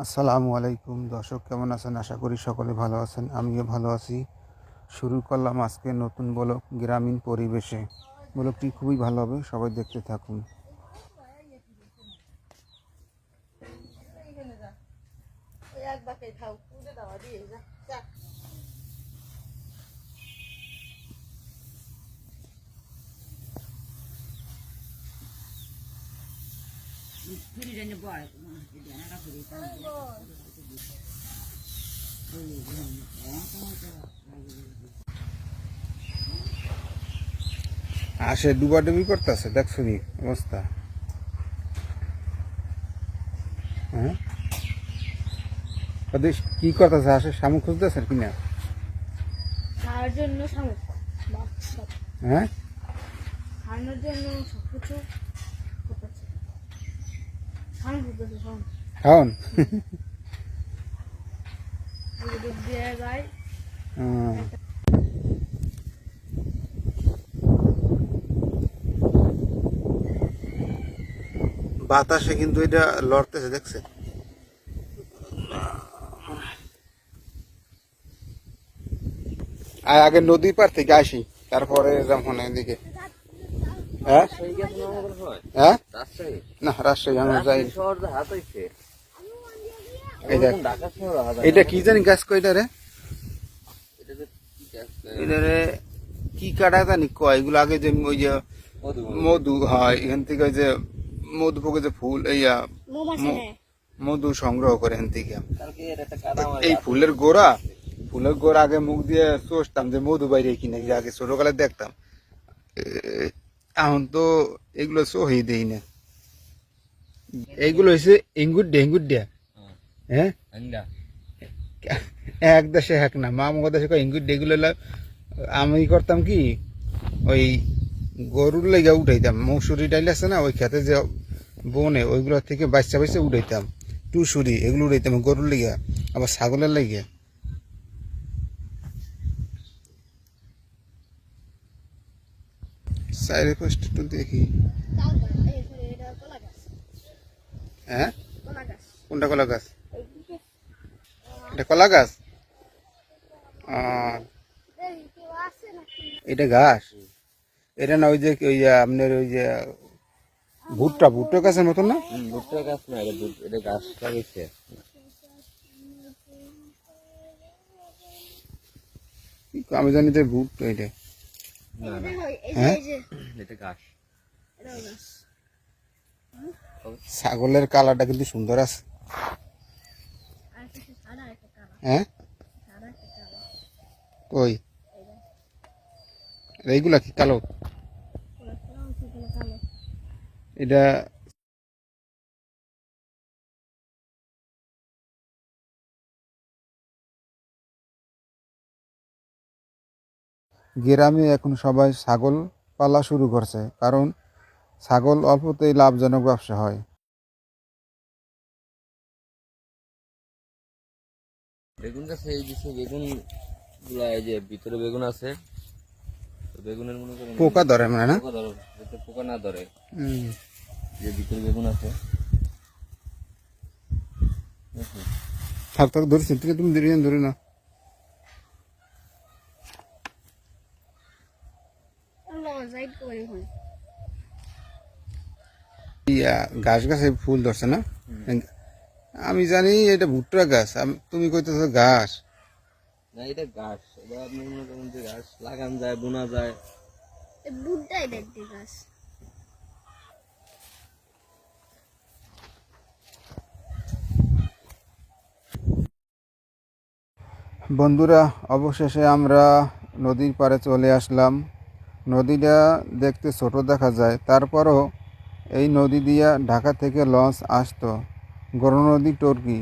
আসসালামু আলাইকুম দর্শক, কেমন আছেন? আশা করি সকলে ভালো আছেন। আমিও ভালো আছি। শুরু করলাম আজকে নতুন ব্লগ গ্রামীণ পরিবেশে। ব্লগটি খুবই ভালো হবে, সবাই দেখতে থাকুন। আসে ডুবাডুবি করতেছে, দেখছো নি অবস্থা? হ্যাঁ, ওদের কি করতেছে? আসে শামুক খুঁজতেছে কিনা? খাওয়ার জন্য শামুক, হ্যাঁ, খাওয়ানোর জন্য সবকিছু করতেছে। শামুক করতেছে, শামুক খাওন। দুধ দিয়ে যায়। বাতাসে কিন্তু এটা লড়তেছে, দেখছে? আর আগে নদীর পার থেকে আসি, তারপরে যেমন এদিকে। হ্যাঁ হ্যাঁ, না রাজশাহী আমরা যাই। এটা কি জানি গাছ কয়টা রে? এটারে কি কাটা জানি কয়, এগুলো আগে যে ওই যে মধু হয় এখান থেকে, ওই যে মধু পোকে যে ফুল মধু সংগ্রহ করে এখান থেকে। এই ফুলের গোড়া আগে মুখ দিয়ে চষতাম যে মধু বাইরে কিনা, আগে ছোটকালে দেখতাম। এখন তো এগুলো সহি দেই না। এইগুলো হয়েছে ইঙ্গুর দিয়া। হ্যাঁ, এক দেশে এক না, মা মগ দেশে ইঙ্গুর দিয়ে। এগুলো আমি করতাম কি, ওই গরুর লেগে উঠাইতাম। মৌসুরি ডাইল আছে না, ওই খেতে যে বনে, ওইগুলো থেকে বাচ্চা বাচ্চা উঠাইতাম। টুসুরি এগুলো উঠাইতাম গরুর লেগে, আবার ছাগলের লেগে। সাইডে পোস্ট একটু দেখি। হ্যাঁ, কোনটা কলা গাছ? এটা কলা গাছ? এটা ঘাস? এটা না ওই যে আপনার ওই যে ভুট্টা গাছের মতন না? ভুট্টা গাছ না, এটা গাছ লাগিয়েছে। আমি জানি যে ভুট্টা এটা। হ্যাঁ, এটা গাছ। ছাগলের কালারটা কিন্তু সুন্দর আছে। হ্যাঁ, ওই এইগুলা কি কালো? এটা গ্রামে এখন সবাই ছাগল পালা শুরু করছে, কারণ ছাগল অল্পতেই লাভজনক ব্যবসা হয়। বেগুন গাছে এই বিষয়ে বেগুন গুলা, এই যে ভিতরে বেগুন আছে, বেগুনের মনে করেন পোকা ধরে মানে না? পোকা ধরে, যাতে পোকা না ধরে, হুম। যে ভিতরে বেগুন আছে। থাক থাক, ধরেছি তুমি, ধরে না। গাছ গাছে ফুল ধরছে না? আমি জানি এটা ভুট্টা গাছ, তুমি কইতেছো ঘাস। না, এটা গাছ। এটা আপনি মনে করেন যে গাছ লাগান যায়, বোনা যায়। বন্ধুরা, অবশেষে আমরা নদীর পাড়ে চলে আসলাম। নদীটা দেখতে ছোট দেখা যায়, তারপরও এই নদী দিয়া ঢাকা থেকে লঞ্চ আসতো। গরু নদী টর্কি।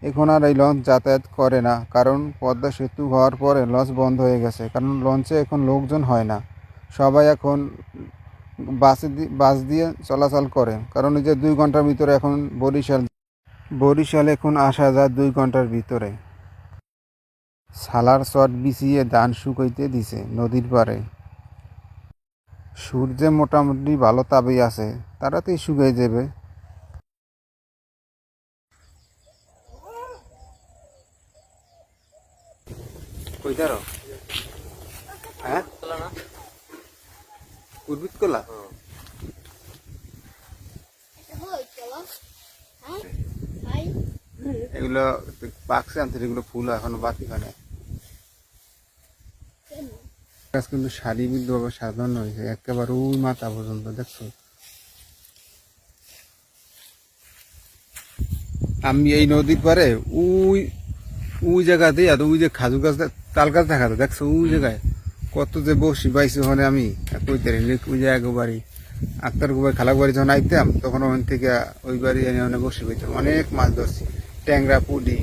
এখন আর এই লঞ্চ যাতায়াত করে না, কারণ পদ্মা সেতু হওয়ার পরে লঞ্চ বন্ধ হয়ে গেছে। কারণ লঞ্চে এখন লোকজন হয় না, সবাই এখন বাস দিয়ে চলাচল করে। কারণ এই যে 2 ঘন্টার ভিতরে এখন বরিশাল এখন আসা যায় 2 ঘন্টার ভিতরে। সালার চট বিছিয়ে ধান শুকাইতে দিছে নদীর পাড়ে। সূর্যে মোটামুটি ভালো তাপেই আছে, তাড়াতাড়ি শুকাই যাবে। কইতারো হ্যাঁ কলা না উদ্ভিদ কলা এগুলো পাকছে আনতে এগুলো ফুল এখনো বাতি হয় না গাছ কিন্তু সারিবদ্ধ ভাবে সাজানো হয়েছে একেবারে ওই মাথা পর্যন্ত দেখছো আমি এই নদীর পারে ওই ওই জায়গাতে আর ওই যে খাজু গাছ তাল গাছ দেখা যায় দেখছো ওই জায়গায় কত যে বসি পাইছি ওখানে আমি কইতে ওই যে এক বাড়ি আক্তার গোবাই খালা বাড়ি যখন আইতাম তখন ওখান থেকে ওই বাড়ি এনে অনেক বসে পাইতাম অনেক মাছ ধরছি ট্যাংরা পুডি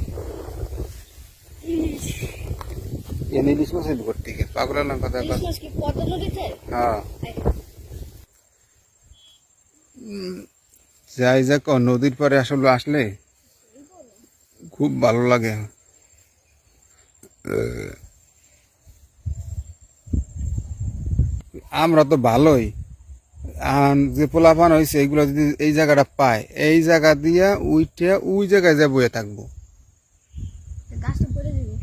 এনে ইলিশ মাছ করতে গিয়ে পাগলা না কথা হ্যাঁ যাই যাক নদীর পরে আসলে আসলে খুব ভালো লাগে আমরা তো ভালোই যে পোলাপান হয়েছে এইগুলো যদি এই জায়গাটা পায় এই জায়গা দিয়া উইটা ওই জায়গায় যা বয়ে থাকবো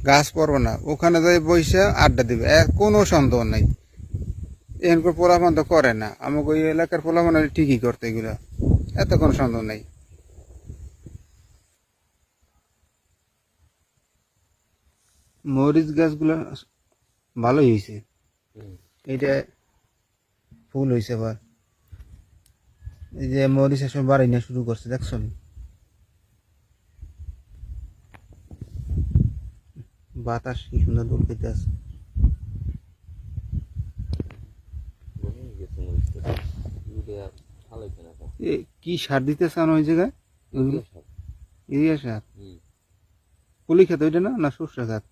গাছ পড়বো না ওখানে যাই বইসা আড্ডা দিবে কোনো সন্দেহ নাই এরকম পোলাপান তো করে না আমাকে ওই এলাকার পোলাপান ঠিকই করতে এগুলো এত কোনো সন্দেহ নাই মরিচ গাছগুলো ভালোই হয়েছে এইটা ফুল হয়েছে আবার এই যে মরিচের সময় বাড়াই না শুরু করছে দেখছো বাতাস কি সুন্দর দোল খেতে আছে কি সার দিতে চান ওই জায়গায় ইউরিয়া সার পুলি খেতে ওইটা না না সর্ষে খাত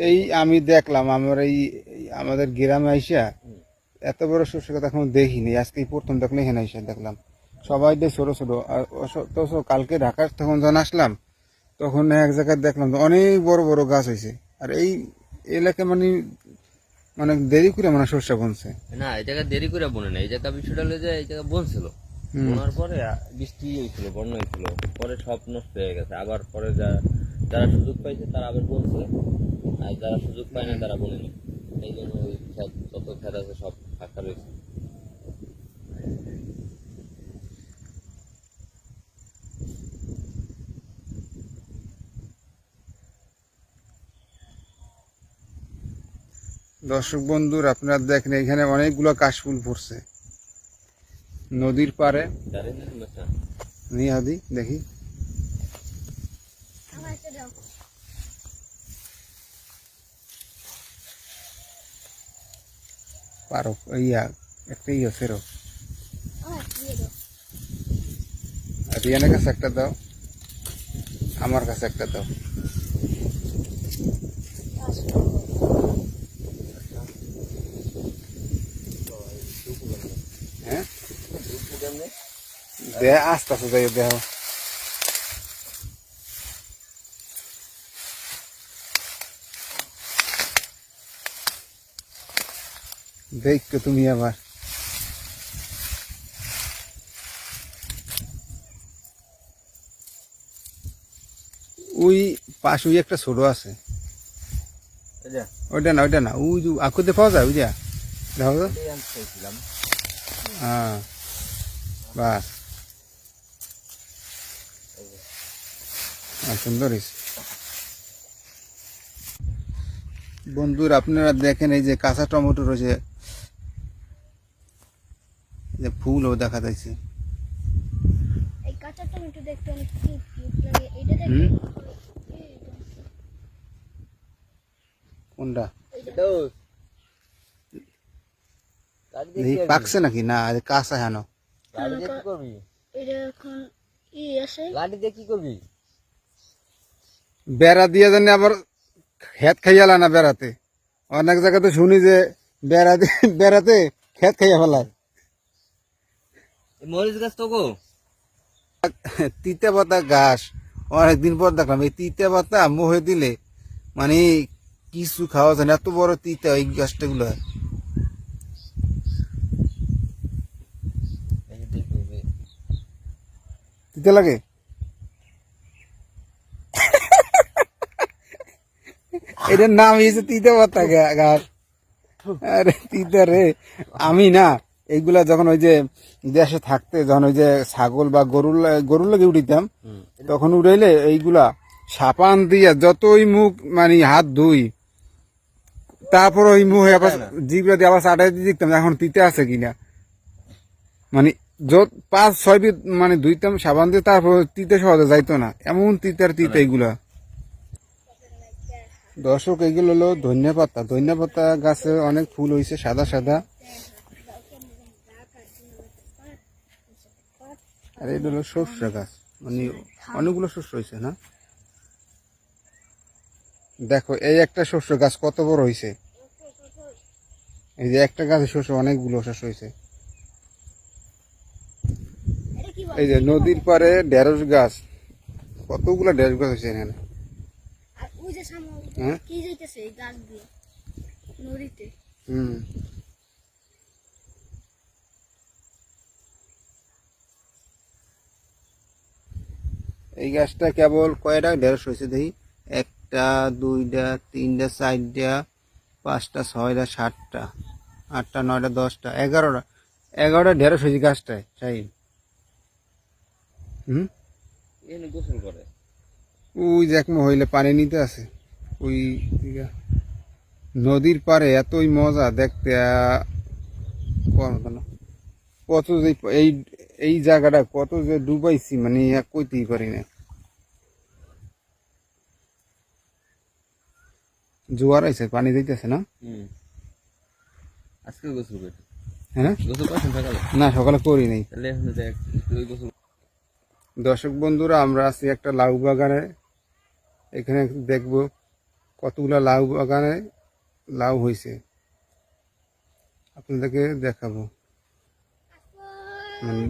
এই আমি দেখলাম আমার এই আমাদের গ্রামে আইসা এত বড় সর্ষে কথা এখন দেখিনি আজকে প্রথম দেখলে এখানে আইসা দেখলাম সবাই ছোট ছোট আর কালকে ঢাকার তখন যখন আসলাম তখন এক জায়গায় দেখলাম অনেক বড় বড় গাছ হয়েছে আর এই এলাকায় মানে মানে দেরি করে মানে সর্ষে বনছে না এই জায়গা দেরি করে বনে না এই জায়গা বিষয়টা হলো যে এই জায়গা বনছিল বোনার পরে বৃষ্টি হয়েছিল বন্যা হয়েছিল পরে সব নষ্ট হয়ে গেছে আবার পরে যারা সুযোগ পাইছে তারা আবার বলছে আর যারা সুযোগ পায় না তারা বলেনি এই জন্য ওই যত খেত আছে সব ফাঁকা রয়েছে দর্শক বন্ধুর আপনারা দেখেন এখানে অনেকগুলো কাশফুল পড়ছে নদীর পারে নিয়ে হাদি দেখি পারো ইয়া একটা ইয়ে ফেরো রিয়ানের কাছে একটা দাও আমার কাছে একটা দাও হ্যাঁ দে আস্তে আস্তে যাই দেহ দেখো তুমি আবার ওই পাশ ওই একটা ছোট আছে ওইটা না ওই যে আকুতে পাওয়া যায় বুঝা দেখো তো হ্যাঁ বাস সুন্দর বন্ধুর আপনারা দেখেন এই যে কাঁচা টমেটো রয়েছে যে ফুলও দেখা যাচ্ছে এই কাঁচা টমেটো দেখতে অনেক কিউট লাগে এটা দেখতে কোনটা এটা পাকছে নাকি না কাঁচা হেন গাড়ি দিয়ে কি করবি এটা এখন আছে গাড়ি দিয়ে কি করবি বেড়া দিয়ে জানি আবার খেত খাইয়ালা না বেড়াতে অনেক জায়গাতে শুনি যে বেড়াতে খেত খাইয়া ফেলায় মরিচ গাছ তো গো তিতে পাতা ঘাস অনেকদিন পর দেখলাম এই তিতে পাতা মুহে দিলে মানে কিছু খাওয়া যায় না এত বড় তিতা এই গাছটা গুলো তিতা লাগে? এটার নাম হয়েছে তিতা পাতা গাছ। আরে তিতা রে। আমি না এইগুলা যখন ওই যে দেশে থাকতে যখন ওই যে ছাগল বা গরুর লাগে উঠিতাম, তখন উড়াইলে এইগুলা সাপান দিয়া যতই মুখ মানে হাত ধুই, তারপর ওই মুখে আবার জিভটা দিয়ে আবার চাটাই দিয়ে দেখতাম এখন তিতা আছে কিনা। মানে 5-6 দিন মানে ধুইতাম সাবান দিয়ে, তারপর তিতা সহজে যাইতো না, এমন তিতার তিতা এইগুলা। দর্শক, এগুলো হলো ধনিয়া পাতা। ধনিয়া পাতা গাছে অনেক ফুল হয়েছে সাদা সাদা। আর এটা হলো সর্ষে গাছ, মানে অনেকগুলো শস্য হয়েছে না। দেখো এই একটা শস্য গাছ কত বড় হয়েছে, এই যে একটা গাছের শস্য অনেকগুলো শস্য হয়েছে। এই যে নদীর পারে ঢেঁড়স গাছ, কতগুলো ঢেঁড়স গাছ হয়েছে এখানে। আর ওই যে সামনে হ্যাঁ কি যাইতেছে এই গাছ দিয়ে নদীতে। হুম। এই গাছটা কেবল কয়টা ঢেঁড়স হয়েছে দেখি, 1টা 2টা 3টা 4টা 5টা 6টা 7টা 8টা 9টা 10টা 11টা ঢেঁড়স হয়েছে গাছটায়। শাহিন, হুম, এখানে গোসল করে। ওই যে এক মহিলা পানি নিতে আছে ওই দিকে। নদীর পারে এতই মজা দেখতে, কত যে এই এই জায়গাটা কত যে ডুবাইছি মানে কইতেই পারি না। জোয়ার আইছে, পানি দিতেছে না। আজকে গোসল করি। হ্যাঁ, গোসল করছেন সকালে? না সকালে করি নাই। তাহলে এখন দেখ তুই গোসল। দর্শক বন্ধুরা, আমরা আছি একটা লাউ বাগানে। এখানে দেখব কতগুলা লাউ বাগানে লাউ হয়েছে, আপনাদেরকে দেখাবো। মানে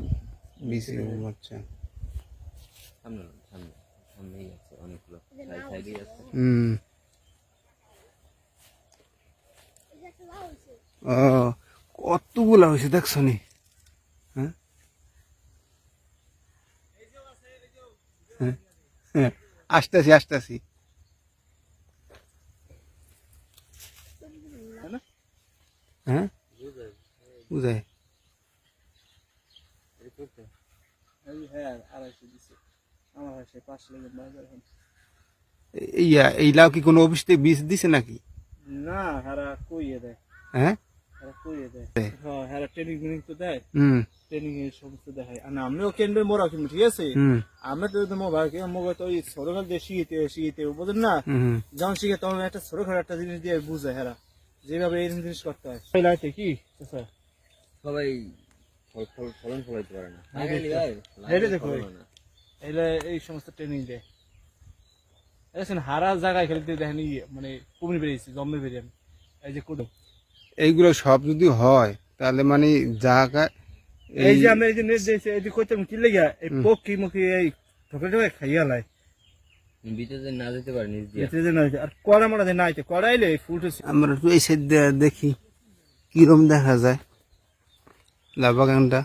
বিচি বাচ্চা। সামনে সামনে সামনেই আছে অনেকগুলো, সাইডেই আছে। এই যে একটা লাউ হইছে। ও, কতগুলা হয়েছে দেখছো নি? হ্যাঁ হ্যাঁ হ্যাঁ, আসতেছি আসতেছি। হ্যাঁ বুঝাই। এই লাউ কি কোনো অফিস থেকে বীজ দিছে নাকি? না, হারা কইয়ে দেয়। হ্যাঁ, হারা কইয়ে দেয়। হ্যাঁ, হারা ট্রেনিং তো দেয়। হুম ট্রেনিং এর সমস্ত দেখায়। আর আমিও কেন্দ্রে মোরা কিন্তু ঠিক আছে। হুম আমরা তো মোবাইল তো ওই ছোটখাটো দিয়ে শিখতে বুঝেন না। হুম। যখন শিখে তখন একটা ছোটখাটো একটা জিনিস দিয়ে বুঝে হেরা যেভাবে এই জিনিস করতে হয়। লাইতে কি আচ্ছা সবাই ফলন ফলাইতে পারে না। হেরে দেখো এলে এই সমস্ত ট্রেনিং দেয়। দেখেন হারা জায়গায় খেলতে দেখেন মানে কুমির বেরিয়েছে, জম্মে বেরিয়ে এই যে কুদো। এইগুলো সব যদি হয় তাহলে মানে জায়গা এই যে আমরা এই যে নেট দিয়েছি এই যে কইতাম কি লেগে এই পক্ষী মুখী এই ঠোকরে ঠোকরে খাইয়া লাই ভিতরে না যেতে পারে নিজ দিয়ে। এতে যে না আর কড়া মারা যে নাইতে কড়াইলে ফুটে। আমরা একটু এই সাইড দিয়ে দেখি কিরম দেখা যায় লাউ বাগানটা।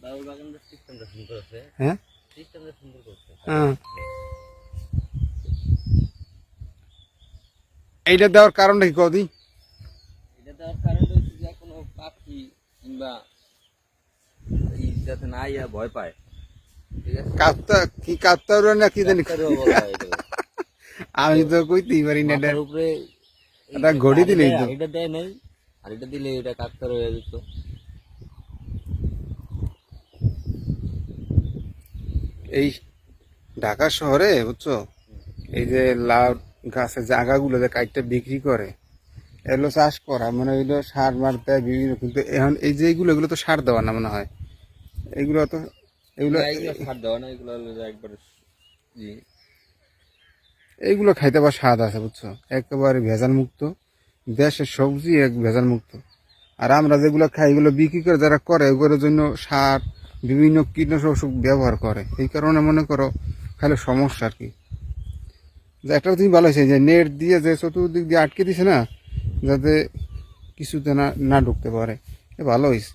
বাবুর বাগানটা সিস্টেমটা সুন্দর আছে। হ্যাঁ সিস্টেমটা সুন্দর করছে। হ্যাঁ, এইটা দেওয়ার কারণটা কি কদি? এটা দেওয়ার কারণ হচ্ছে যে কোনো পাখি কিংবা যাতে না ইয়া ভয় পায়। ঠিক আছে, কাপ্তা কি কাপ্তা না কি জানি, কাকতারুয়া বলা হয় এটাকে। আমি তো কইতেই পারি না। মাথার উপরে এটা ঘড়ি দিলেই তো। এটা দেয় নাই, আর এটা দিলে এটা কাকতার হয়ে যেত। এই ঢাকা শহরে বুঝছো, এই যে লাউ গাছের জায়গাগুলো যে কাইটটা বিক্রি করে, এগুলো চাষ করা মানে ওইগুলো সার মার দেয় বিভিন্ন, কিন্তু এখন এই যে এগুলো তো সার দেওয়া না মনে হয়। এগুলো তো এগুলো এগুলো সার দেওয়া না, এগুলো হলো যে একবারে এইগুলো খাইতে আবার স্বাদ আছে বুঝছো, একেবারে ভেজাল মুক্ত। দেশের সবজি এক ভেজাল মুক্ত। আর আমরা যেগুলো খাই এগুলো বিক্রি করে যারা করে ওগুলোর জন্য সার বিভিন্ন কীটনাশক ওষুধ ব্যবহার করে। এই কারণে মনে করো খাইলে সমস্যা আর কি। যে একটা তুমি ভালো হয়েছে যে নেট দিয়ে যে চতুর্দিক দিয়ে আটকে দিছে না, যাতে কিছুতে না ঢুকতে পারে, ভালো হয়েছে।